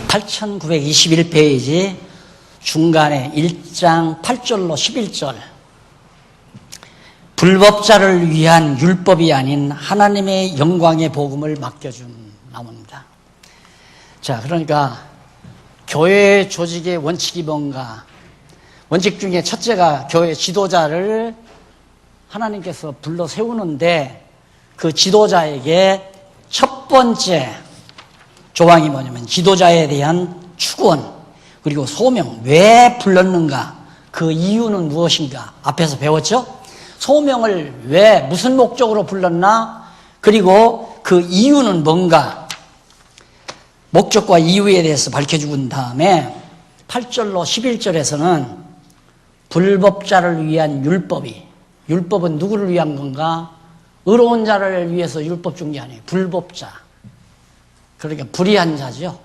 8921페이지 중간에 1장 8절로 11절. 불법자를 위한 율법이 아닌 하나님의 영광의 복음을 맡겨준 나무입니다. 자, 그러니까 교회 조직의 원칙이 뭔가? 원칙 중에 첫째가 교회 지도자를 하나님께서 불러 세우는데 그 지도자에게 첫 번째 조항이 뭐냐면 지도자에 대한 축원, 그리고 소명, 왜 불렀는가, 그 이유는 무엇인가 앞에서 배웠죠? 소명을 왜, 무슨 목적으로 불렀나, 그리고 그 이유는 뭔가, 목적과 이유에 대해서 밝혀준 다음에 8절로 11절에서는 불법자를 위한 율법은 누구를 위한 건가? 의로운 자를 위해서 율법 준 게 아니에요. 불법자. 그러니까 불의한 자죠.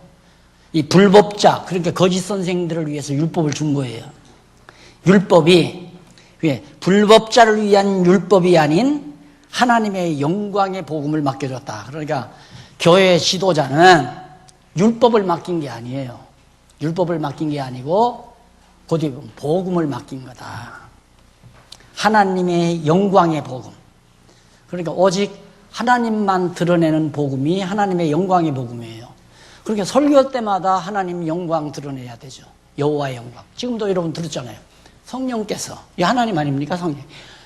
이 불법자, 그러니까 거짓 선생들을 위해서 율법을 준 거예요. 율법이 불법자를 위한 율법이 아닌 하나님의 영광의 복음을 맡겨줬다. 그러니까 교회 지도자는 율법을 맡긴 게 아니에요. 율법을 맡긴 게 아니고 곧 복음을 맡긴 거다. 하나님의 영광의 복음. 그러니까 오직 하나님만 드러내는 복음이 하나님의 영광의 복음이에요. 그러니까 설교 때마다 하나님 영광 드러내야 되죠. 여호와의 영광. 지금도 여러분 들었잖아요. 성령께서, 이 하나님 아닙니까?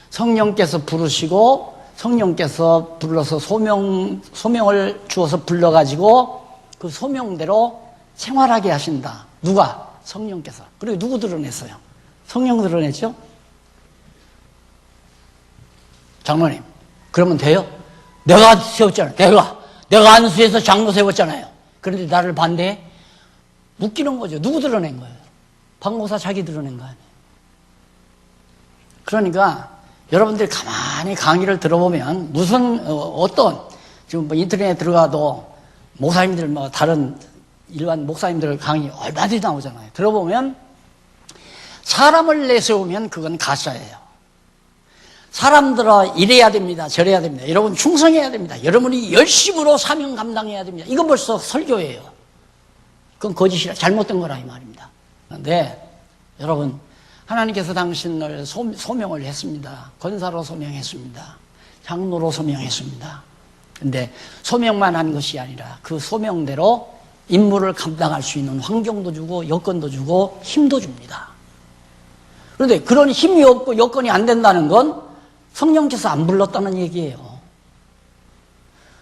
성령께서 부르시고 성령께서 불러서 소명을 주어서 불러가지고 그 소명대로 생활하게 하신다. 누가? 성령께서. 그리고 누구 드러냈어요? 성령 드러냈죠? 장로님, 그러면 돼요? 내가 세웠잖아요. 내가 안수해서 장로 세웠잖아요. 그런데 나를 반대해? 웃기는 거죠. 누구 드러낸 거예요? 박목사 자기 드러낸 거 아니에요. 그러니까 여러분들이 가만히 강의를 들어보면 어떤 지금 뭐 인터넷에 들어가도 목사님들 다른 일반 목사님들 강의 얼마든지 나오잖아요. 들어보면 사람을 내세우면 그건 가짜예요. 사람들아 이래야 됩니다. 저래야 됩니다. 여러분 충성해야 됩니다. 여러분이 열심으로 사명 감당해야 됩니다. 이건 벌써 설교예요. 그건 거짓이라 잘못된 거라 이 말입니다. 그런데 여러분 하나님께서 당신을 소명을 했습니다. 권사로 소명했습니다. 장로로 소명했습니다. 근데 소명만 한 것이 아니라 그 소명대로 임무를 감당할 수 있는 환경도 주고 여건도 주고 힘도 줍니다. 그런데 그런 힘이 없고 여건이 안 된다는 건 성령께서 안 불렀다는 얘기예요.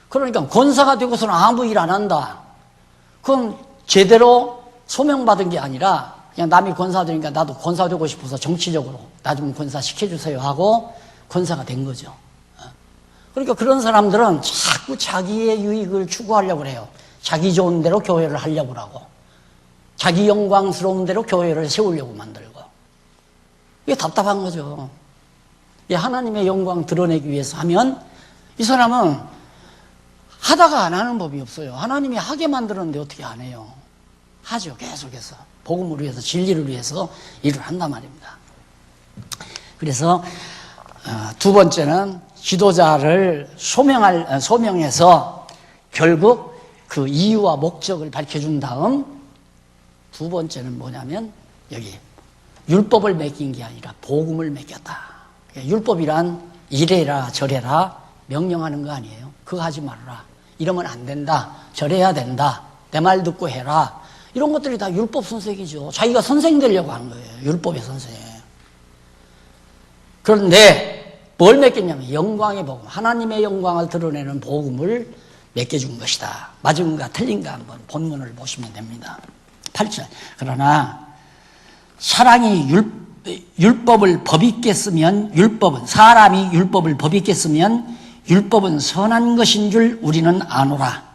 그러니까 권사가 되고서는 아무 일 안 한다. 그건 제대로 소명받은 게 아니라 그냥 남이 권사 되니까 나도 권사 되고 싶어서 정치적으로 나 좀 권사 시켜주세요 하고 권사가 된 거죠. 그러니까 그런 사람들은 자꾸 자기의 유익을 추구하려고 해요. 자기 좋은 대로 교회를 하려고 하고 자기 영광스러운 대로 교회를 세우려고 만들고. 이게 답답한 거죠. 하나님의 영광 드러내기 위해서 하면 이 사람은 하다가 안 하는 법이 없어요. 하나님이 하게 만들었는데 어떻게 안 해요? 하죠. 계속해서. 복음을 위해서, 진리를 위해서 일을 한단 말입니다. 그래서 두 번째는 지도자를 소명해서 결국 그 이유와 목적을 밝혀준 다음 두 번째는 뭐냐면 여기 율법을 맡긴 게 아니라 복음을 맡겼다. 율법이란 이래라 저래라 명령하는 거 아니에요. 그거 하지 말아라. 이러면 안 된다. 저래야 된다. 내 말 듣고 해라. 이런 것들이 다 율법 선생이죠. 자기가 선생 되려고 하는 거예요. 율법의 선생. 그런데 뭘 맡겼냐면 영광의 복음, 하나님의 영광을 드러내는 복음을 맡겨준 것이다. 맞은가 틀린가 한번 본문을 보시면 됩니다. 8절. 그러나 사람이 율법을 법 있게 쓰면 사람이 율법을 법 있게 쓰면 율법은 선한 것인 줄 우리는 아노라.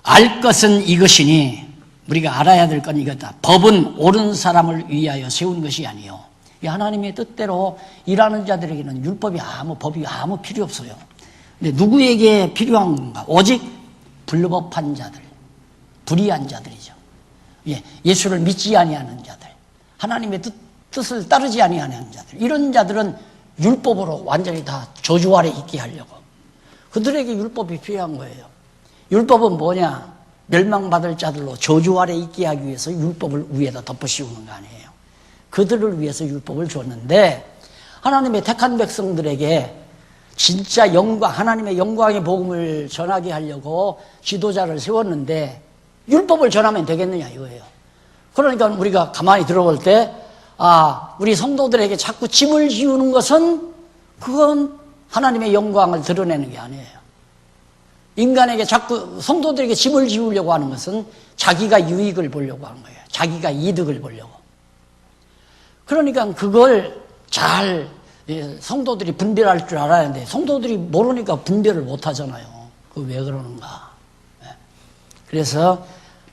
알 것은 이것이니, 우리가 알아야 될 건 이거다. 법은 옳은 사람을 위하여 세운 것이 아니요. 이 하나님의 뜻대로 일하는 자들에게는 법이 아무 필요 없어요. 근데 누구에게 필요한 건가? 오직 불법한 자들, 불의한 자들이죠. 예수를 믿지 아니하는 자들, 하나님의 뜻을 따르지 아니하는 자들, 이런 자들은 율법으로 완전히 다 저주 아래 있게 하려고. 그들에게 율법이 필요한 거예요. 율법은 뭐냐? 멸망받을 자들로 저주 아래 있게 하기 위해서 율법을 위에다 덮어 씌우는 거 아니에요. 그들을 위해서 율법을 줬는데 하나님의 택한 백성들에게 진짜 영광, 하나님의 영광의 복음을 전하게 하려고 지도자를 세웠는데 율법을 전하면 되겠느냐 이거예요. 그러니까 우리가 가만히 들어볼 때 우리 성도들에게 자꾸 짐을 지우는 것은 그건 하나님의 영광을 드러내는 게 아니에요. 인간에게 자꾸 성도들에게 짐을 지우려고 하는 것은 자기가 유익을 보려고 하는 거예요. 자기가 이득을 보려고. 그러니까 그걸 잘 성도들이 분별할 줄 알아야 하는데 성도들이 모르니까 분별을 못 하잖아요. 그 왜 그러는가. 그래서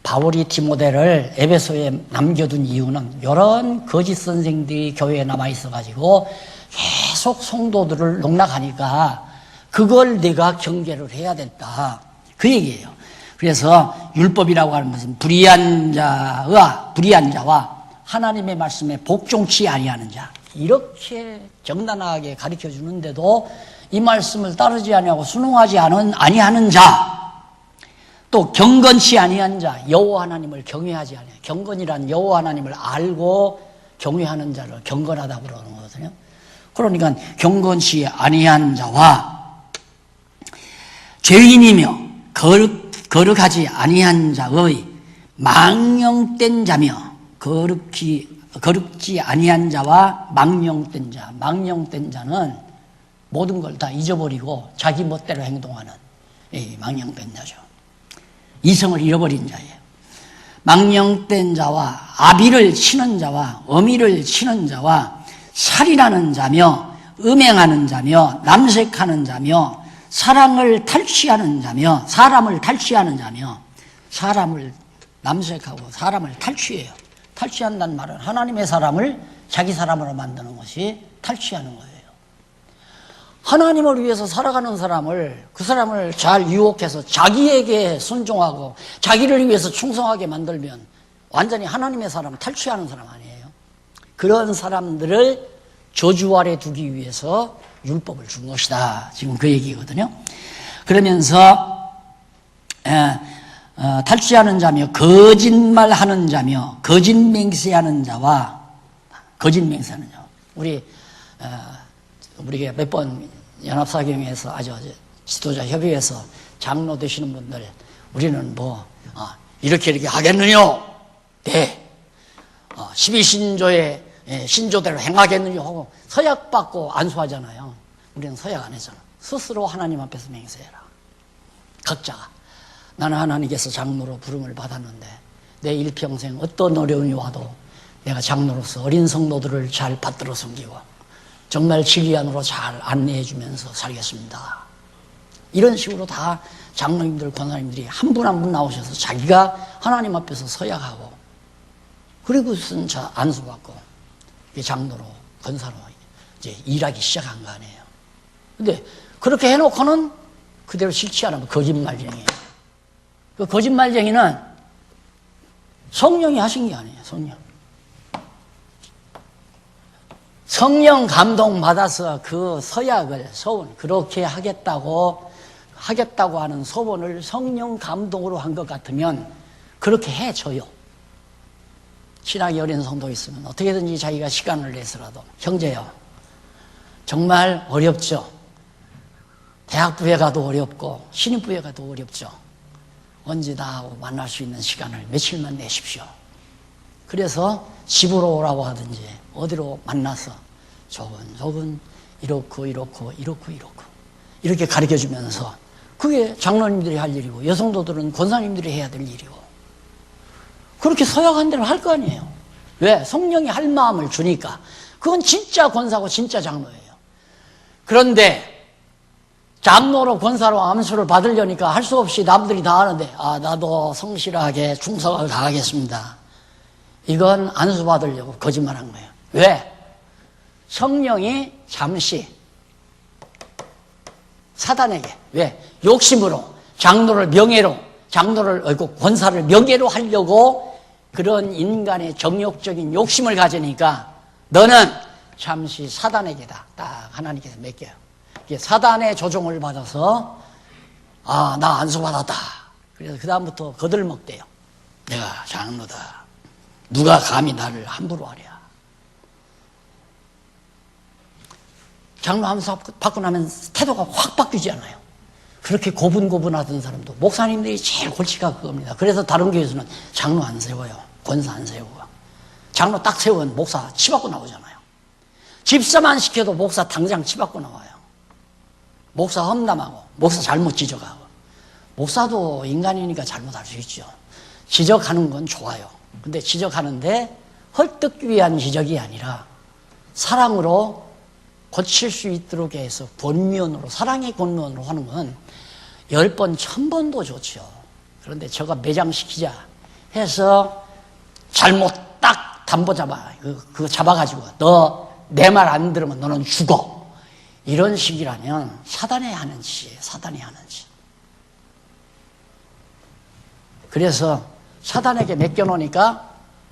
바울이 디모데를 에베소에 남겨둔 이유는 이런 거짓 선생들이 교회에 남아있어가지고 계속 성도들을 농락하니까 그걸 내가 경계를 해야 된다. 그 얘기예요. 그래서 율법이라고 하는 것은 불의한 자와 하나님의 말씀에 복종치 아니하는 자, 이렇게 정당하게 가르쳐 주는데도 이 말씀을 따르지 아니하고 순응하지 아니하는 자, 또 경건치 아니한 자, 여호와 하나님을 경외하지 아니하. 경건이란 여호와 하나님을 알고 경외하는 자를 경건하다고 그러는 거거든요. 그러니까 경건치 아니한 자와 죄인이며 거룩하지 아니한 자의 망령된 자며 거룩지 아니한 자와 망령된 자. 망령된 자는 모든 걸 다 잊어버리고 자기 멋대로 행동하는 망령된 자죠. 이성을 잃어버린 자예요. 망령된 자와 아비를 치는 자와 어미를 치는 자와 살인하는 자며 음행하는 자며 남색하는 자며 사람을 탈취하는 자며 사람을 남색하고 사람을 탈취해요. 탈취한다는 말은 하나님의 사람을 자기 사람으로 만드는 것이 탈취하는 거예요. 하나님을 위해서 살아가는 사람을, 그 사람을 잘 유혹해서 자기에게 순종하고 자기를 위해서 충성하게 만들면 완전히 하나님의 사람을 탈취하는 사람 아니에요. 그런 사람들을 저주 아래 두기 위해서 율법을 준 것이다. 지금 그 얘기거든요. 그러면서 탈취하는 자며 거짓말하는 자며 거짓맹세하는 자와 우리가 몇 번 연합사경에서 아주 지도자 협의회에서 장로 되시는 분들 우리는 이렇게 하겠느냐? 네. 12신조의 신조대로 행하겠느냐 하고 서약 받고 안수하잖아요. 우리는 서약 안 했잖아. 스스로 하나님 앞에서 맹세해라. 각자가. 나는 하나님께서 장로로 부름을 받았는데 내 일평생 어떤 어려움이 와도 내가 장로로서 어린 성도들을 잘 받들어 섬기고 정말 진리 안으로 잘 안내해 주면서 살겠습니다. 이런 식으로 다 장로님들, 권사님들이 한 분 한 분 나오셔서 자기가 하나님 앞에서 서약하고 그리고 쓴 안수받고 장로로, 권사로 이제 일하기 시작한 거 아니에요. 근데 그렇게 해놓고는 그대로 실치 않으면 거짓말쟁이에요. 그 거짓말쟁이는 성령이 하신 게 아니에요, 성령 감동 받아서 그 서약을, 소원, 그렇게 하겠다고 하는 소원을 성령 감동으로 한 것 같으면 그렇게 해줘요. 신학이 어린 성도 있으면 어떻게든지 자기가 시간을 내서라도, 형제요, 정말 어렵죠. 대학부에 가도 어렵고 신입부에 가도 어렵죠. 언제 다 만날 수 있는 시간을 며칠만 내십시오. 그래서 집으로 오라고 하든지 어디로 만나서 조금 이렇고 이렇게 가르쳐주면서 그게 장로님들이 할 일이고 여성도들은 권사님들이 해야 될 일이고 그렇게 서약한 대로 할 거 아니에요. 왜? 성령이 할 마음을 주니까. 그건 진짜 권사고 진짜 장로예요. 그런데 장로로 권사로 암수를 받으려니까 할 수 없이 남들이 다 하는데 나도 성실하게 충성을 다하겠습니다. 이건 안수 받으려고 거짓말한 거예요. 왜? 성령이 잠시 사단에게, 왜? 욕심으로 장로를 권사를 명예로 하려고 그런 인간의 정욕적인 욕심을 가지니까 너는 잠시 사단에게다. 딱 하나님께서 맡겨요. 사단의 조종을 받아서 나 안수 받았다. 그래서 그 다음부터 거들먹대요. 내가 장로다. 누가 감히 나를 함부로 하랴. 장로 하면서 받고 나면 태도가 확 바뀌지 않아요. 그렇게 고분고분하던 사람도 목사님들이 제일 골치가 그겁니다. 그래서 다른 교회에서는 장로 안 세워요. 권사 안 세우고. 장로 딱 세우면 목사 치받고 나오잖아요. 집사만 시켜도 목사 당장 치받고 나와요. 목사 험담하고 목사 잘못 지적하고. 목사도 인간이니까 잘못할 수 있죠. 지적하는 건 좋아요. 근데 지적하는데 헐뜯기 위한 지적이 아니라 사랑으로 고칠 수 있도록 해서 권면으로, 사랑의 권면으로 하는 건 10번, 1000번도 좋죠. 그런데 저가 매장시키자 해서 잘못 딱 담보 잡아, 그거 잡아가지고 너 내 말 안 들으면 너는 죽어. 이런 식이라면 사단이 하는 짓이에요. 사단이 하는 짓. 그래서 사단에게 맡겨놓으니까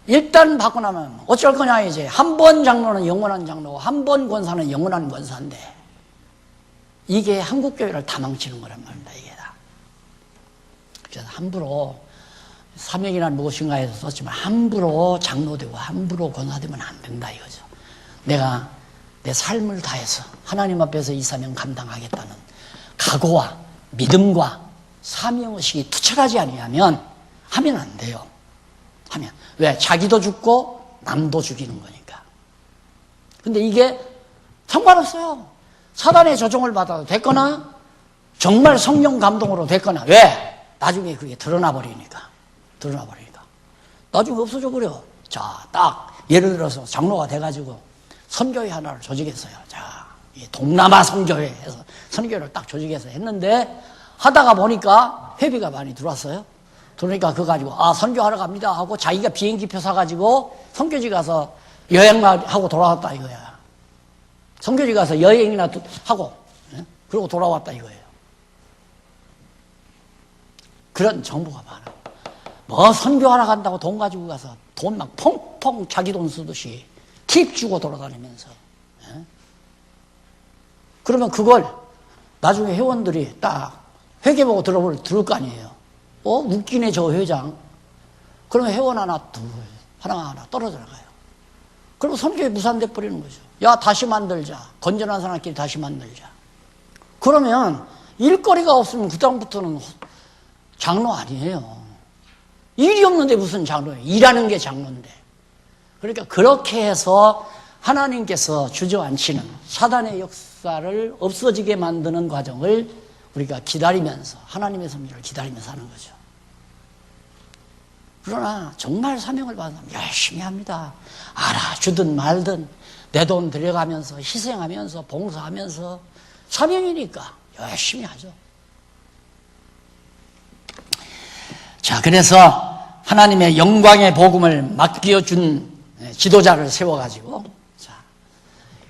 일단 받고 나면 어쩔 거냐 이제. 한 번 장로는 영원한 장로고 한 번 권사는 영원한 권사인데 이게 한국교회를 다 망치는 거란 말입니다. 이게 다. 그래서 함부로 사명이란 무엇인가에서 썼지만 함부로 장로되고 함부로 권사되면 안 된다 이거죠. 내가 내 삶을 다해서 하나님 앞에서 이 사명 감당하겠다는 각오와 믿음과 사명의식이 투철하지 아니하면 하면 안 돼요. 하면. 왜? 자기도 죽고 남도 죽이는 거니까. 근데 이게 상관없어요. 사단의 조종을 받아도 됐거나 정말 성령 감동으로 됐거나. 왜? 나중에 그게 드러나 버리니까. 나중에 없어져 버려. 자, 딱 예를 들어서 장로가 돼가지고 선교회 하나를 조직했어요. 자, 이 동남아 선교회에서 선교회를 딱 조직해서 했는데 하다가 보니까 회비가 많이 들어왔어요. 그러니까 그거 가지고 선교하러 갑니다 하고 자기가 비행기표 사가지고 선교지 가서 여행하고 돌아왔다 이거야. 선교지 가서 여행이나 하고 그러고 돌아왔다 이거예요. 그런 정보가 많아. 뭐 선교하러 간다고 돈 가지고 가서 돈 막 펑펑 자기 돈 쓰듯이 팁 주고 돌아다니면서. 그러면 그걸 나중에 회원들이 딱 회계보고 들을 거 아니에요. 웃기네 저 회장. 그러면 회원 하나 떨어져 나가요. 그리고 선교에 무산돼 버리는 거죠. 야, 다시 만들자. 건전한 사람끼리 다시 만들자. 그러면 일거리가 없으면 그다음부터는 장로 아니에요. 일이 없는데 무슨 장로예요. 일하는 게 장로인데. 그러니까 그렇게 해서 하나님께서 주저앉히는 사단의 역사를 없어지게 만드는 과정을 우리가 기다리면서 하나님의 섭리를 기다리면서 하는 거죠. 그러나 정말 사명을 받으면 열심히 합니다. 알아주든 말든 내 돈 들여가면서 희생하면서 봉사하면서 사명이니까 열심히 하죠. 자, 그래서 하나님의 영광의 복음을 맡겨준 지도자를 세워가지고, 자,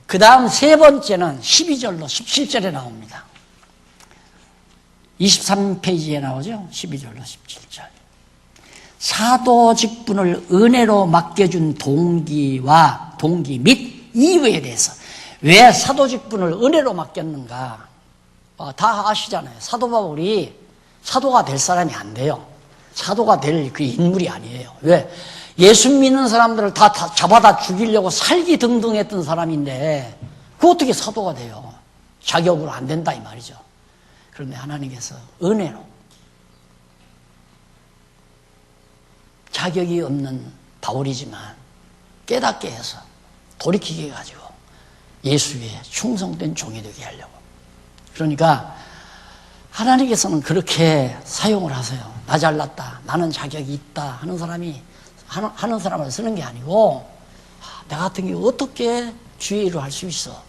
그 다음 세 번째는 12절로 17절에 나옵니다. 23페이지에 나오죠? 12절로 17절. 사도 직분을 은혜로 맡겨준 동기 및 이유에 대해서. 왜 사도 직분을 은혜로 맡겼는가? 다 아시잖아요. 사도 바울이 사도가 될 사람이 안 돼요. 사도가 될 그 인물이 아니에요. 왜? 예수 믿는 사람들을 다 잡아다 죽이려고 살기등등했던 사람인데 그 어떻게 사도가 돼요? 자격으로 안 된다 이 말이죠. 그런데 하나님께서 은혜로 자격이 없는 바울이지만 깨닫게 해서 돌이키게 해가지고 예수의 충성된 종이 되게 하려고. 그러니까 하나님께서는 그렇게 사용을 하세요. 나 잘났다, 나는 자격이 있다 하는 사람을 쓰는 게 아니고 나 같은 게 어떻게 주의 일을 할 수 있어.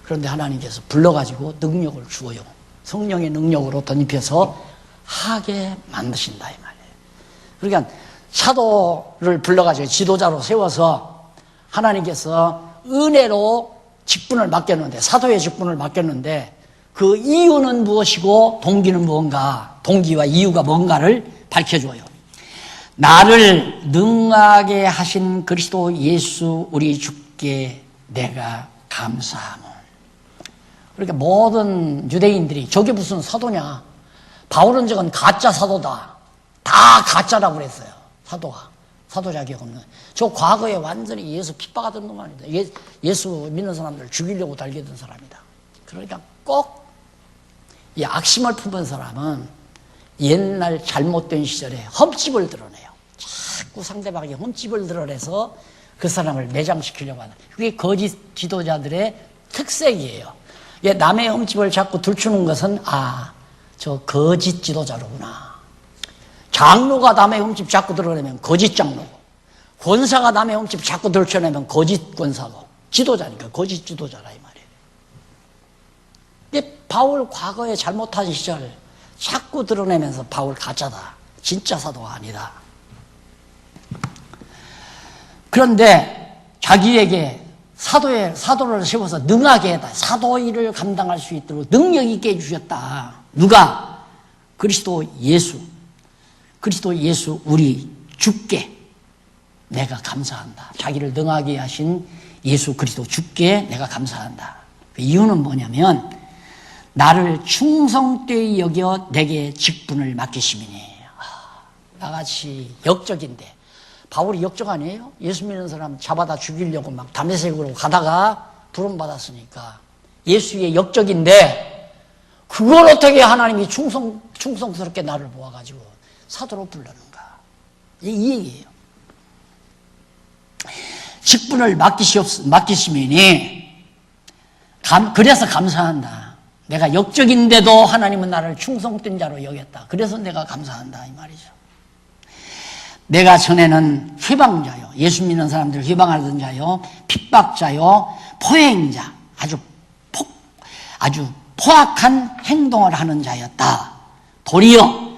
그런데 하나님께서 불러가지고 능력을 주어요. 성령의 능력으로 덧입혀서 하게 만드신다 이 말이에요. 그러니까 사도를 불러가지고 지도자로 세워서 하나님께서 은혜로 직분을 맡겼는데, 사도의 직분을 맡겼는데 그 이유는 무엇이고 동기는 뭔가, 동기와 이유가 뭔가를 밝혀줘요. 나를 능하게 하신 그리스도 예수 우리 주께 내가 감사하노. 그러니까 모든 유대인들이 저게 무슨 사도냐, 바울은 저건 가짜 사도다. 다 가짜라고 그랬어요. 사도가. 사도 자격 없는. 저 과거에 완전히 예수 핍박하던 놈 아니다. 예수 믿는 사람들 죽이려고 달겨든 사람이다. 그러니까 꼭 이 악심을 품은 사람은 옛날 잘못된 시절에 흠집을 드러내요. 자꾸 상대방이 흠집을 드러내서 그 사람을 매장시키려고 하는. 그게 거짓 지도자들의 특색이에요. 남의 흠집을 자꾸 들추는 것은 저 거짓 지도자로구나. 장로가 남의 흠집 자꾸 드러내면 거짓 장로고, 권사가 남의 흠집 자꾸 들춰내면 거짓 권사고, 지도자니까 거짓 지도자라 이 말이에요. 바울 과거에 잘못한 시절 자꾸 드러내면서 바울 가짜다. 진짜 사도가 아니다. 그런데 자기에게 사도를 세워서 능하게 했다. 사도 일을 감당할 수 있도록 능력 있게 해주셨다. 누가? 그리스도 예수 우리 주께 내가 감사한다. 자기를 능하게 하신 예수 그리스도 주께 내가 감사한다. 그 이유는 뭐냐면 나를 충성되이 여겨 내게 직분을 맡기심이니. 나같이 역적인데, 바울이 역적 아니에요? 예수 믿는 사람 잡아다 죽이려고 막 다메섹으로 가다가 부름받았으니까 예수의 역적인데, 그걸 어떻게 하나님이 충성스럽게 나를 모아가지고 사도로 불렀는가? 이 얘기예요. 직분을 맡기시면이 그래서 감사한다. 내가 역적인데도 하나님은 나를 충성된 자로 여겼다. 그래서 내가 감사한다 이 말이죠. 내가 전에는 회방자요, 예수 믿는 사람들 회방하던 자요, 핍박자요, 포행자, 아주 포악한 행동을 하는 자였다. 도리어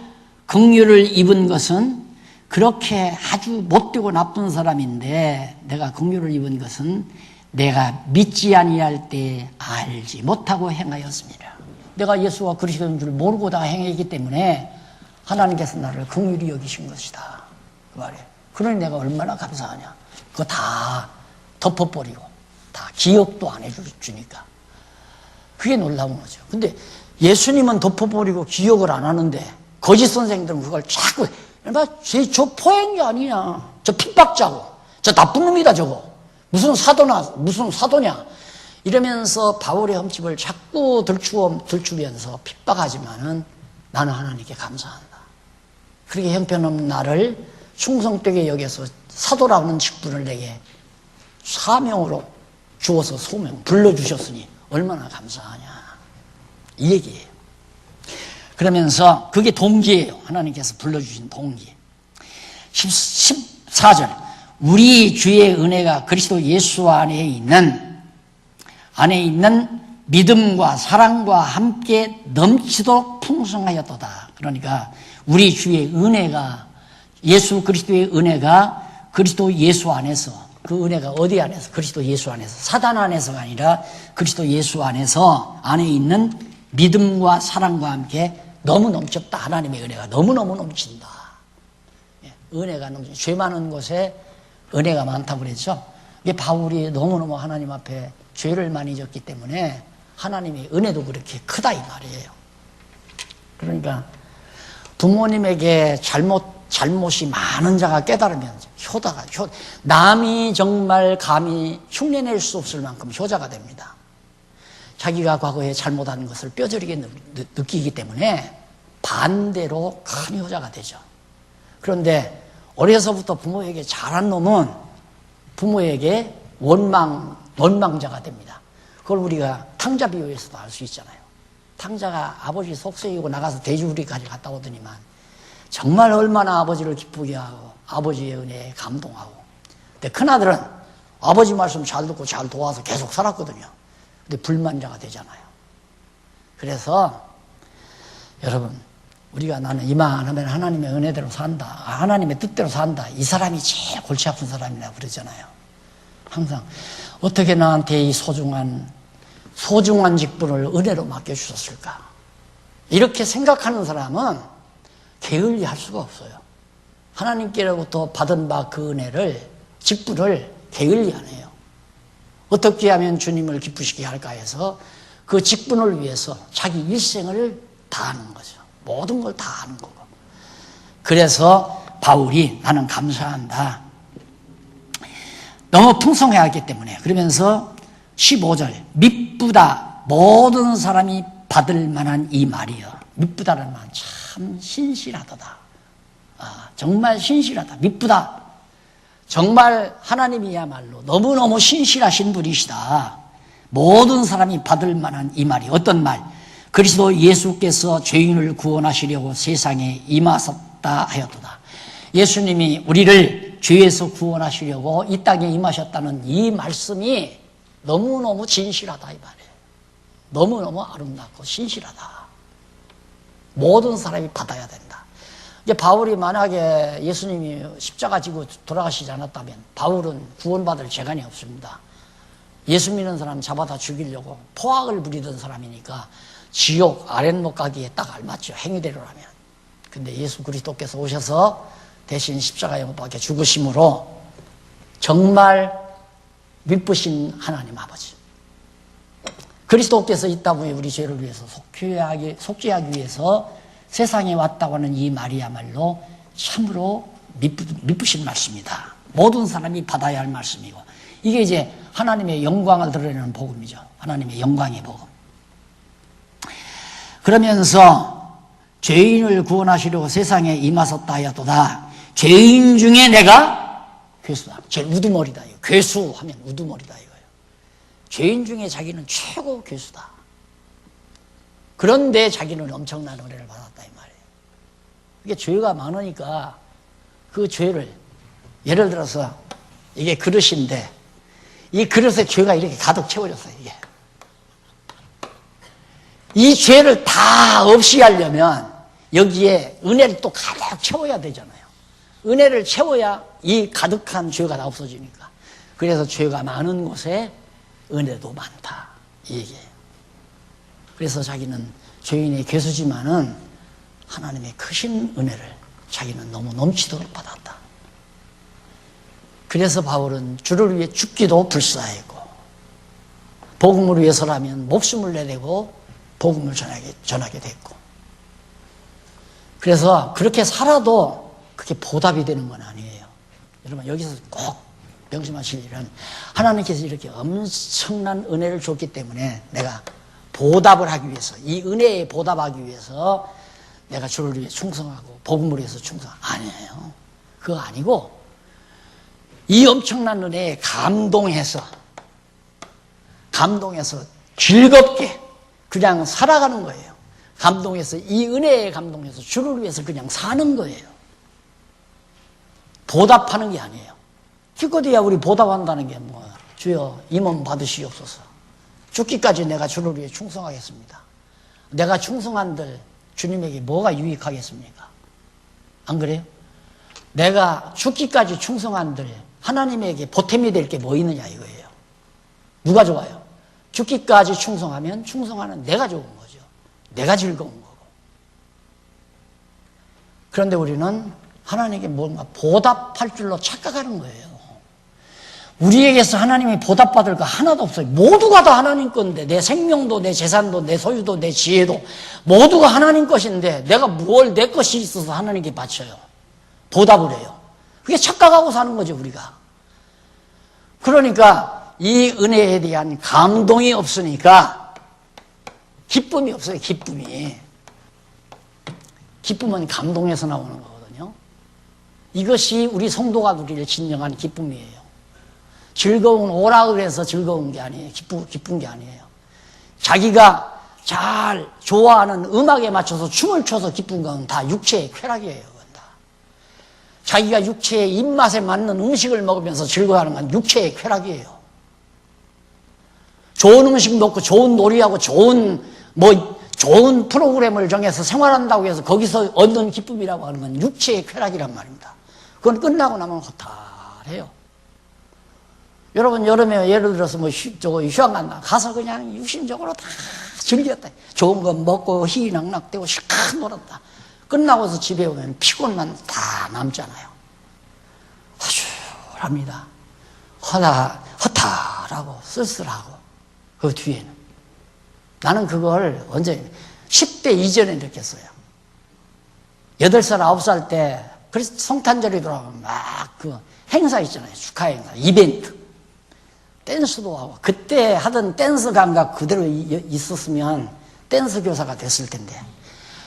긍휼을 입은 것은 그렇게 아주 못되고 나쁜 사람인데, 내가 긍휼을 입은 것은 내가 믿지 아니할 때 알지 못하고 행하였습니다. 내가 예수가 그리스도인 줄 모르고 다 행했기 때문에 하나님께서 나를 긍휼히 여기신 것이다. 그 말이에요. 그러니 내가 얼마나 감사하냐. 그거 다 덮어버리고 다 기억도 안 해주니까. 그게 놀라운 거죠. 근데 예수님은 덮어버리고 기억을 안 하는데 거짓 선생들은 그걸 자꾸, 저 포행자 아니냐, 저 핍박자고, 저 나쁜 놈이다 저거, 무슨 사도냐 이러면서 바울의 흠집을 자꾸 들추면서 핍박하지만은 나는 하나님께 감사한다. 그렇게 형편없는 나를 충성되게 여겨서 사도라는 직분을 내게 사명으로 주어서 불러주셨으니 얼마나 감사하냐 이 얘기예요. 그러면서 그게 동기예요. 하나님께서 불러주신 동기. 14절 우리 주의 은혜가 그리스도 예수 안에 있는 믿음과 사랑과 함께 넘치도록 풍성하였도다. 그러니까 우리 주의 은혜가, 예수 그리스도의 은혜가 그리스도 예수 안에서, 그 은혜가 어디 안에서? 그리스도 예수 안에서, 사단 안에서가 아니라 그리스도 예수 안에 있는 믿음과 사랑과 함께 너무 넘쳤다. 하나님의 은혜가 너무너무 넘친다. 은혜가 넘친다. 죄 많은 곳에 은혜가 많다고 그랬죠. 이게 바울이 너무너무 하나님 앞에 죄를 많이 졌기 때문에 하나님의 은혜도 그렇게 크다 이 말이에요. 그러니까 부모님에게 잘못이 많은 자가 깨달으면 남이 정말 감히 흉내낼 수 없을 만큼 효자가 됩니다. 자기가 과거에 잘못한 것을 뼈저리게 느끼기 때문에 반대로 큰 효자가 되죠. 그런데 어려서부터 부모에게 잘한 놈은 부모에게 원망자가 됩니다. 그걸 우리가 탕자 비유에서도 알 수 있잖아요. 탕자가 아버지 속썩이고 나가서 돼지우리까지 갔다 오더니만 정말 얼마나 아버지를 기쁘게 하고 아버지의 은혜에 감동하고. 근데 큰아들은 아버지 말씀 잘 듣고 잘 도와서 계속 살았거든요. 근데 불만자가 되잖아요. 그래서 여러분, 우리가 나는 이만하면 하나님의 은혜대로 산다, 하나님의 뜻대로 산다, 이 사람이 제일 골치 아픈 사람이라고 그러잖아요. 항상 어떻게 나한테 이 소중한 직분을 은혜로 맡겨주셨을까, 이렇게 생각하는 사람은 게을리할 수가 없어요. 하나님께로부터 받은 바 그 은혜를, 직분을 게을리 안 해요. 어떻게 하면 주님을 기쁘시게 할까 해서 그 직분을 위해서 자기 일생을 다하는 거죠. 모든 걸 다 아는 거고. 그래서 바울이 나는 감사한다. 너무 풍성해하기 때문에. 그러면서 15절 미쁘다 모든 사람이 받을 만한 이 말이여. 미쁘다라는 말은 참 신실하다. 정말 신실하다. 미쁘다. 정말 하나님이야말로 너무너무 신실하신 분이시다. 모든 사람이 받을 만한 이 말이 어떤 말? 그리스도 예수께서 죄인을 구원하시려고 세상에 임하셨다 하였도다. 예수님이 우리를 죄에서 구원하시려고 이 땅에 임하셨다는 이 말씀이 너무너무 진실하다 이 말이에요. 너무너무 아름답고 신실하다. 모든 사람이 받아야 된다. 이제 바울이 만약에 예수님이 십자가 지고 돌아가시지 않았다면 바울은 구원받을 재간이 없습니다. 예수 믿는 사람 잡아다 죽이려고 포악을 부리던 사람이니까 지옥 아랫목 가기에 딱 알맞죠. 행위대로라면. 근데 예수 그리스도께서 오셔서 대신 십자가에 못 박혀 죽으심으로 정말 미쁘신 하나님 아버지. 그리스도께서 이 땅에 우리 죄를 위해서 속죄하기 위해서 세상에 왔다고 하는 이 말이야말로 참으로 미쁘신 말씀이다. 모든 사람이 받아야 할 말씀이고 이게 이제 하나님의 영광을 드러내는 복음이죠. 하나님의 영광의 복음. 그러면서 죄인을 구원하시려고 세상에 임하셨다 하였도다. 죄인 중에 내가 괴수다. 제일 우두머리다. 괴수 하면 우두머리다 이거예요. 죄인 중에 자기는 최고 괴수다. 그런데 자기는 엄청난 은혜를 받았다 이 말이에요. 이게 죄가 많으니까 그 죄를 예를 들어서 이게 그릇인데 이 그릇에 죄가 이렇게 가득 채워졌어요. 이게 이 죄를 다 없이 하려면 여기에 은혜를 또 가득 채워야 되잖아요. 은혜를 채워야 이 가득한 죄가 다 없어지니까. 그래서 죄가 많은 곳에 은혜도 많다 이 얘기예요. 그래서 자기는 죄인의 괴수지만은 하나님의 크신 은혜를 자기는 너무 넘치도록 받았다. 그래서 바울은 주를 위해 죽기도 불사했고 복음을 위해서라면 목숨을 내내고 복음을 전하게 됐고 그래서 그렇게 살아도 그게 보답이 되는 건 아니에요. 여러분 여기서 꼭 명심하실 일은 하나님께서 이렇게 엄청난 은혜를 줬기 때문에 내가 보답을 하기 위해서 이 은혜에 보답하기 위해서 내가 주를 위해 충성하고 복음을 위해서 아니에요. 그거 아니고 이 엄청난 은혜에 감동해서 즐겁게 그냥 살아가는 거예요. 감동해서 이 은혜에 감동해서 주를 위해서 그냥 사는 거예요. 보답하는 게 아니에요. 기껏해야 우리 보답한다는 게 뭐 주여 이 몸 받으시옵소서. 죽기까지 내가 주를 위해 충성하겠습니다. 내가 충성한들 주님에게 뭐가 유익하겠습니까? 안 그래요? 내가 죽기까지 충성한들 하나님에게 보탬이 될 게 뭐 있느냐 이거예요. 누가 좋아요? 죽기까지 충성하면 충성하는 내가 좋은 거죠. 내가 즐거운 거고. 그런데 우리는 하나님께 뭔가 보답할 줄로 착각하는 거예요. 우리에게서 하나님이 보답받을 거 하나도 없어요. 모두가 다 하나님 건데 내 생명도 내 재산도 내 소유도 내 지혜도 모두가 하나님 것인데 내가 뭘 내 것이 있어서 하나님께 바쳐요. 보답을 해요. 그게 착각하고 사는 거죠 우리가. 그러니까 이 은혜에 대한 감동이 없으니까 기쁨이 없어요. 기쁨은 감동에서 나오는 거거든요. 이것이 우리 성도가 누릴 진정한 기쁨이에요. 즐거운 오라 그래서 즐거운 게 아니에요. 기쁜 게 아니에요. 자기가 잘 좋아하는 음악에 맞춰서 춤을 춰서 기쁜 건 다 육체의 쾌락이에요. 그건 다. 자기가 육체의 입맛에 맞는 음식을 먹으면서 즐거워하는 건 육체의 쾌락이에요. 좋은 음식 먹고 좋은 놀이하고 좋은 프로그램을 정해서 생활한다고 해서 거기서 얻는 기쁨이라고 하는 건 육체의 쾌락이란 말입니다. 그건 끝나고 나면 허탈해요. 여러분 여름에 예를 들어서 휴양 간다 가서 그냥 육신적으로 다 즐겼다. 좋은 거 먹고 희희낙낙대고 실컷 놀았다. 끝나고서 집에 오면 피곤만 다 남잖아요. 허술합니다. 허탈하고 쓸쓸하고 그 뒤에는 나는 그걸 언제 10대 이전에 느꼈어요. 8살, 9살 때, 그래서 성탄절이 들어오면 막 그 행사 있잖아요. 축하 행사, 이벤트. 댄스도 하고. 그때 하던 댄스 감각 그대로 있었으면 댄스 교사가 됐을 텐데.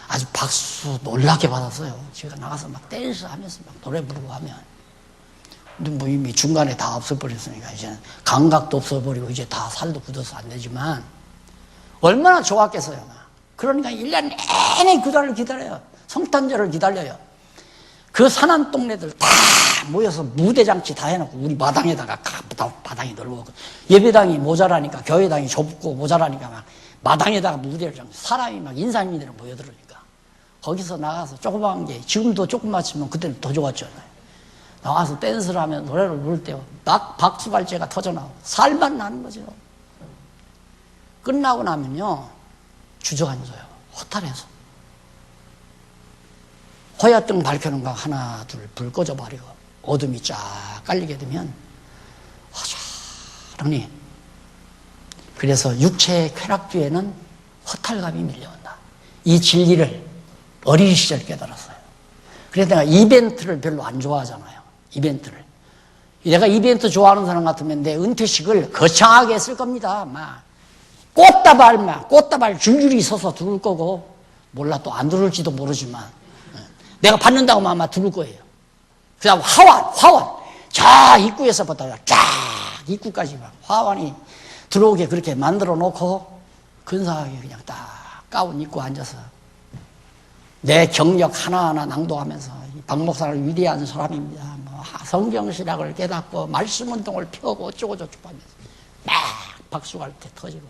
아주 박수 놀랍게 받았어요. 제가 나가서 막 댄스 하면서 막 노래 부르고 하면. 근데 뭐 이미 중간에 다 없어버렸으니까 이제는 감각도 없어버리고 이제 다 살도 굳어서 안 되지만 얼마나 좋았겠어요. 그러니까 1년 내내 그날을 기다려요. 성탄절을 기다려요. 그 산한 동네들 다 모여서 무대장치 다 해놓고 우리 마당에다가 마당이 넓고 예배당이 모자라니까 교회당이 좁고 모자라니까 막 마당에다가 무대를 장 사람이 막 인산인들이 모여들으니까 거기서 나가서 조그마한 게 지금도 조그맣지만 그때는 더 좋았잖아요. 나와서 댄스를 하면 노래를 부를 때 막 박수갈채가 터져나오고 살만 나는 거죠. 끝나고 나면요 주저앉아요. 허탈해서 호야등 밝혀놓은 거 하나 둘 불 꺼져버리고 어둠이 쫙 깔리게 되면 허전하니 그래서 육체의 쾌락 뒤에는 허탈감이 밀려온다. 이 진리를 어린 시절 깨달았어요. 그래서 내가 이벤트를 별로 안 좋아하잖아요. 이벤트를. 내가 이벤트 좋아하는 사람 같으면 내 은퇴식을 거창하게 했을 겁니다. 막 꽃다발 줄줄이 서서 두를 거고 몰라 또 안 두를지도 모르지만 내가 받는다고 하면 아마 두를 거예요. 그 다음 화환 자 입구에서부터 쫙 입구까지 막 화환이 들어오게 그렇게 만들어 놓고 근사하게 그냥 딱 가운 입고 앉아서 내 경력 하나하나 낭독하면서 박 목사는 위대한 사람입니다. 뭐 성경신학을 깨닫고 말씀 운동을 펴고 어쩌고저쩌고 하면서 막 박수갈 때 터지고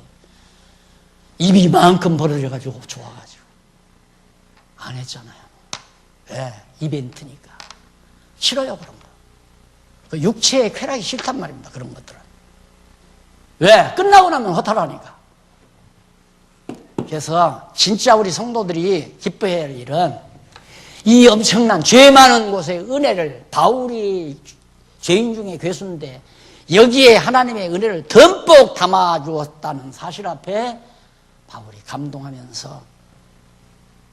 입이 이만큼 벌어져가지고 좋아가지고 안 했잖아요. 왜? 이벤트니까. 싫어요 그런 거. 육체의 쾌락이 싫단 말입니다. 그런 것들은. 왜? 끝나고 나면 허탈하니까. 그래서 진짜 우리 성도들이 기뻐해야 할 일은 이 엄청난 죄 많은 곳에 은혜를 바울이 죄인 중에 괴수인데 여기에 하나님의 은혜를 듬뿍 담아주었다는 사실 앞에 바울이 감동하면서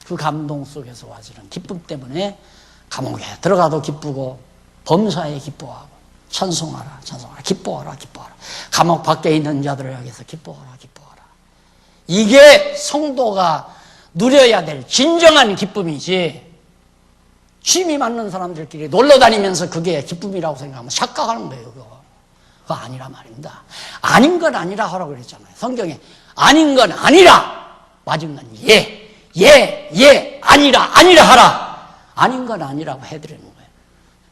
그 감동 속에서 와지는 기쁨 때문에 감옥에 들어가도 기쁘고 범사에 기뻐하고 찬송하라 기뻐하라 감옥 밖에 있는 자들을 향해서 기뻐하라 이게 성도가 누려야 될 진정한 기쁨이지 취미 맞는 사람들끼리 놀러 다니면서 그게 기쁨이라고 생각하면 착각하는 거예요. 그거 아니라 말입니다. 아닌 건 아니라 하라고 그랬잖아요. 성경에 아닌 건 아니라 맞은 건 아니라 하라. 아닌 건 아니라고 해드리는 거예요.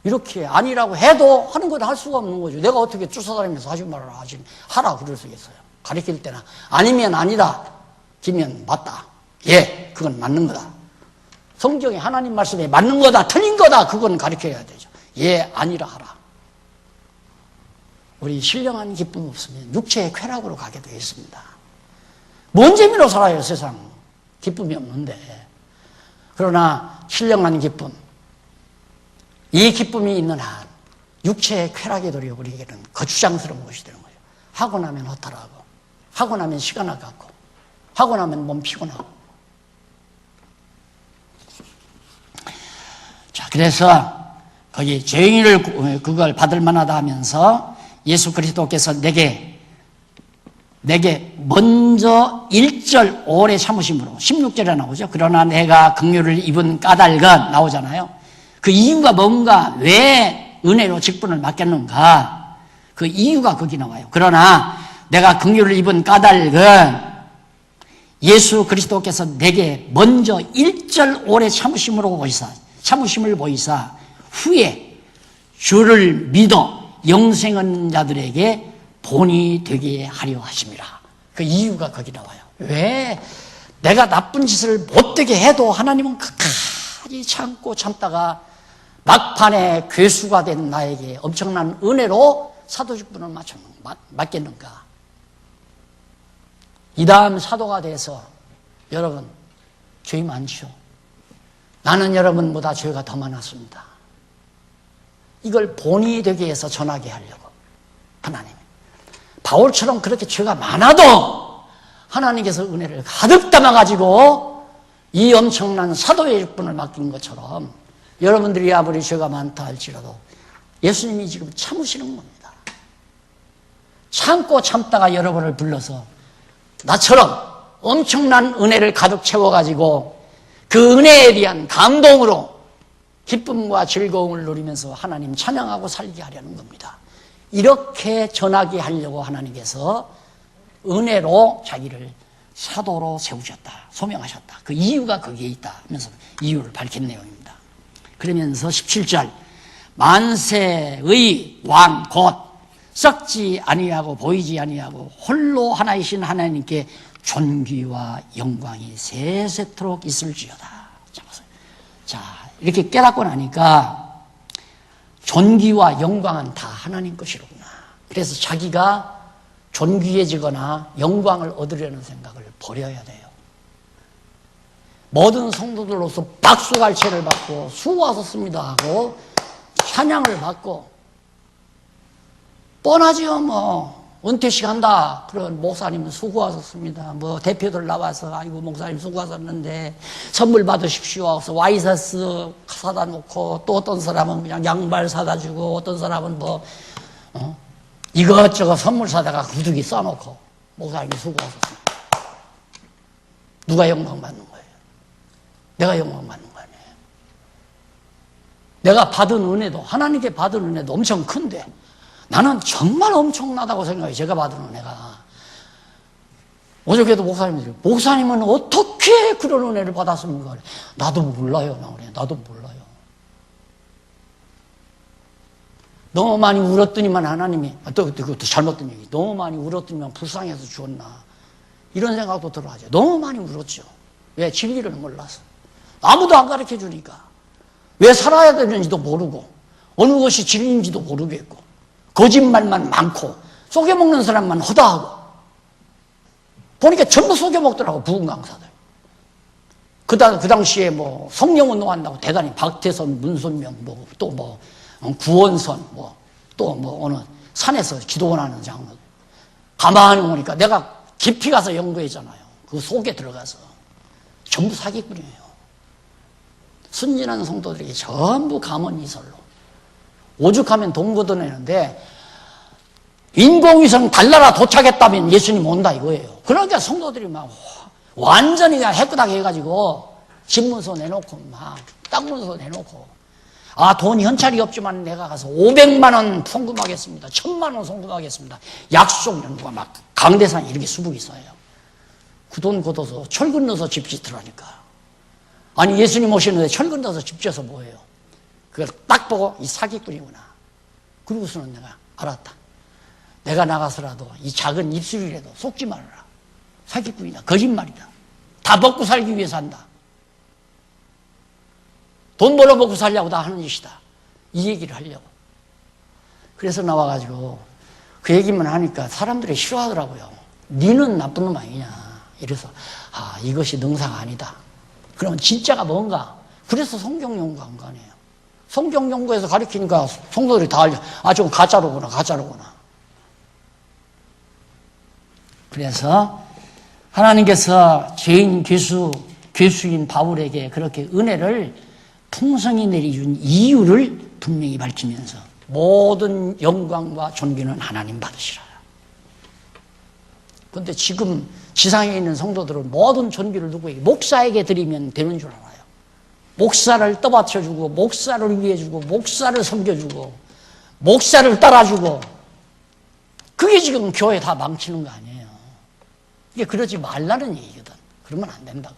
이렇게 아니라고 해도 하는 건 할 수가 없는 거죠. 내가 어떻게 쫓아다니면서 하지 말아라 하라 그럴 수 있어요. 가르칠 때나 아니면 아니다 기면 맞다. 그건 맞는 거다. 성경에 하나님 말씀에 맞는 거다 틀린 거다 그건 가르쳐야 되죠. 아니라 하라. 우리 신령한 기쁨 없으면 육체의 쾌락으로 가게 되어 있습니다. 뭔 재미로 살아요 세상. 기쁨이 없는데. 그러나 신령한 기쁨 이 기쁨이 있는 한 육체의 쾌락이 도리어 우리에게는 거추장스러운 것이 되는 거예요. 하고 나면 허탈하고 하고 나면 시간 아깝고 하고 나면 몸 피곤하고. 자, 그래서 거기 죄인을 그걸 받을 만하다 하면서 예수 그리스도께서 내게 먼저 1절 오래 참으심으로 16절에 나오죠. 그러나 내가 긍휼을 입은 까닭은 나오잖아요. 그 이유가 뭔가 왜 은혜로 직분을 맡겼는가 그 이유가 거기 나와요. 그러나 내가 긍휼을 입은 까닭은 예수 그리스도께서 내게 먼저 1절 오래 참으심을 보이사 후에 주를 믿어 영생한 자들에게 본이 되게 하려 하심이라. 그 이유가 거기 나와요. 왜? 내가 나쁜 짓을 못되게 해도 하나님은 끝까지 참고 참다가 막판에 괴수가 된 나에게 엄청난 은혜로 사도직분을 맡겼는가. 이 다음 사도가 돼서 여러분 죄이 많죠. 나는 여러분보다 죄가 더 많았습니다. 이걸 본이 되게 해서 전하게 하려고 하나님 바울처럼 그렇게 죄가 많아도 하나님께서 은혜를 가득 담아가지고 이 엄청난 사도의 직분을 맡긴 것처럼 여러분들이 아무리 죄가 많다 할지라도 예수님이 지금 참으시는 겁니다. 참고 참다가 여러분을 불러서 나처럼 엄청난 은혜를 가득 채워가지고 그 은혜에 대한 감동으로 기쁨과 즐거움을 누리면서 하나님 찬양하고 살게 하려는 겁니다. 이렇게 전하게 하려고 하나님께서 은혜로 자기를 사도로 세우셨다, 소명하셨다. 그 이유가 거기에 있다 하면서 이유를 밝힌 내용입니다. 그러면서 17절 만세의 왕 곧 썩지 아니하고 보이지 아니하고 홀로 하나이신 하나님께 존귀와 영광이 세세토록 있을지어다. 자, 이렇게 깨닫고 나니까 존귀와 영광은 다 하나님 것이로구나. 그래서 자기가 존귀해지거나 영광을 얻으려는 생각을 버려야 돼요. 모든 성도들로서 박수갈채를 받고 수고하셨습니다 하고 찬양을 받고 뻔하지요. 뭐 은퇴식 한다 그런 목사님 수고하셨습니다. 뭐 대표들 나와서 아이고 목사님 수고하셨는데 선물 받으십시오 하고서 와이셔츠 사다 놓고 또 어떤 사람은 그냥 양말 사다 주고 어떤 사람은 뭐 이것저것 선물 사다가 구두기 써놓고 목사님이 수고하셨습니다. 누가 영광 받는 거예요? 내가 영광 받는 거 아니에요. 내가 받은 은혜도 하나님께 받은 은혜도 엄청 큰데 나는 정말 엄청나다고 생각해요. 제가 받은 은혜가. 어저께도 목사님은 어떻게 그런 은혜를 받았습니까? 나도 몰라요. 나도 몰라요. 너무 많이 울었더니만 하나님이 그것도 잘못된 얘기. 너무 많이 울었더니만 불쌍해서 주었나 이런 생각도 들어하죠. 너무 많이 울었죠. 왜? 진리를 몰라서. 아무도 안 가르쳐 주니까. 왜 살아야 되는지도 모르고 어느 것이 진리인지도 모르겠고 거짓말만 많고 속여먹는 사람만 허다하고 보니까 전부 속여먹더라고. 부흥 강사들. 그 당시에 뭐 성령운동 한다고 대단히 박태선, 문선명 또 구원선 또 어느 산에서 기도원 하는 장로들 가만히 보니까 내가 깊이 가서 연구했잖아요. 그 속에 들어가서 전부 사기꾼이에요. 순진한 성도들에게 전부 가문이설로 오죽하면 돈 걷어내는데 인공위성 달나라 도착했다면 예수님 온다 이거예요. 그러니까 성도들이 막 완전히 그냥 해끄닥 해가지고 집문서 내놓고 막 땅문서 내놓고 돈 현찰이 없지만 내가 가서 500만 원 송금하겠습니다. 1000만 원 송금하겠습니다. 약속 연구가 막 강대상에 이렇게 수북이 있어요. 그 돈 걷어서 철 건너서 집 짓으라니까. 아니 예수님 오시는데 철 건너서 집 지어서 뭐예요? 그걸 딱 보고 이 사기꾼이구나. 그러고서는 내가 알았다. 내가 나가서라도 이 작은 입술이라도 속지 말아라. 사기꾼이다. 거짓말이다. 다 먹고 살기 위해서 한다. 돈 벌어 먹고 살려고 다 하는 짓이다. 이 얘기를 하려고. 그래서 나와가지고 그 얘기만 하니까 사람들이 싫어하더라고요. 니는 나쁜 놈 아니냐. 이래서 이것이 능사가 아니다. 그러면 진짜가 뭔가. 그래서 성경 연구 안 가네요. 성경 연구에서 가르치니까 성도들이 다 알려. 저건 가짜로구나. 그래서 하나님께서 죄인 괴수인 바울에게 그렇게 은혜를 풍성히 내려준 이유를 분명히 밝히면서 모든 영광과 존귀는 하나님 받으시라. 그런데 지금 지상에 있는 성도들은 모든 존귀를 누구에게? 목사에게 드리면 되는 줄 알아요. 목사를 떠받쳐주고 목사를 위해주고 목사를 섬겨주고 목사를 따라주고 그게 지금 교회 다 망치는 거 아니에요. 이게 그러지 말라는 얘기거든. 그러면 안 된다고.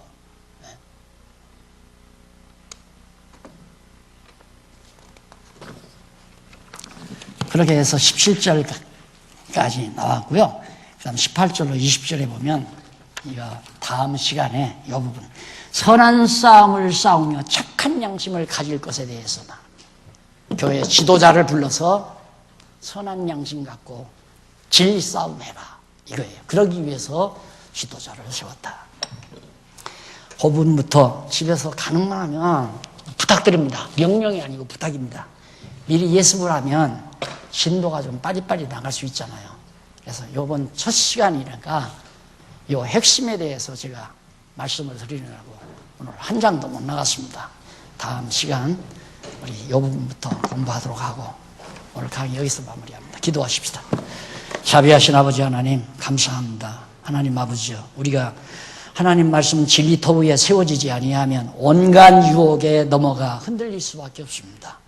그렇게 해서 17절까지 나왔고요. 그 다음 18절로 20절에 보면 이거 다음 시간에 이 부분 선한 싸움을 싸우며 착한 양심을 가질 것에 대해서나 교회 지도자를 불러서 선한 양심 갖고 진리 싸움 해라 이거예요. 그러기 위해서 지도자를 세웠다. 그 부분부터 집에서 가능만 하면 부탁드립니다. 명령이 아니고 부탁입니다. 미리 예습을 하면 진도가 좀 빨리빨리 나갈 수 있잖아요. 그래서 이번 첫 시간이니까 이 핵심에 대해서 제가 말씀을 드리느라고 오늘 한 장도 못 나갔습니다. 다음 시간 우리 이 부분부터 공부하도록 하고 오늘 강의 여기서 마무리합니다. 기도하십시다. 자비하신 아버지 하나님 감사합니다. 하나님 아버지요, 우리가 하나님 말씀 진리 터 위에 세워지지 아니하면 온갖 유혹에 넘어가 흔들릴 수밖에 없습니다.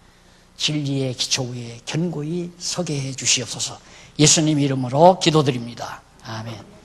진리의 기초 위에 견고히 서게 해 주시옵소서. 예수님 이름으로 기도드립니다. 아멘.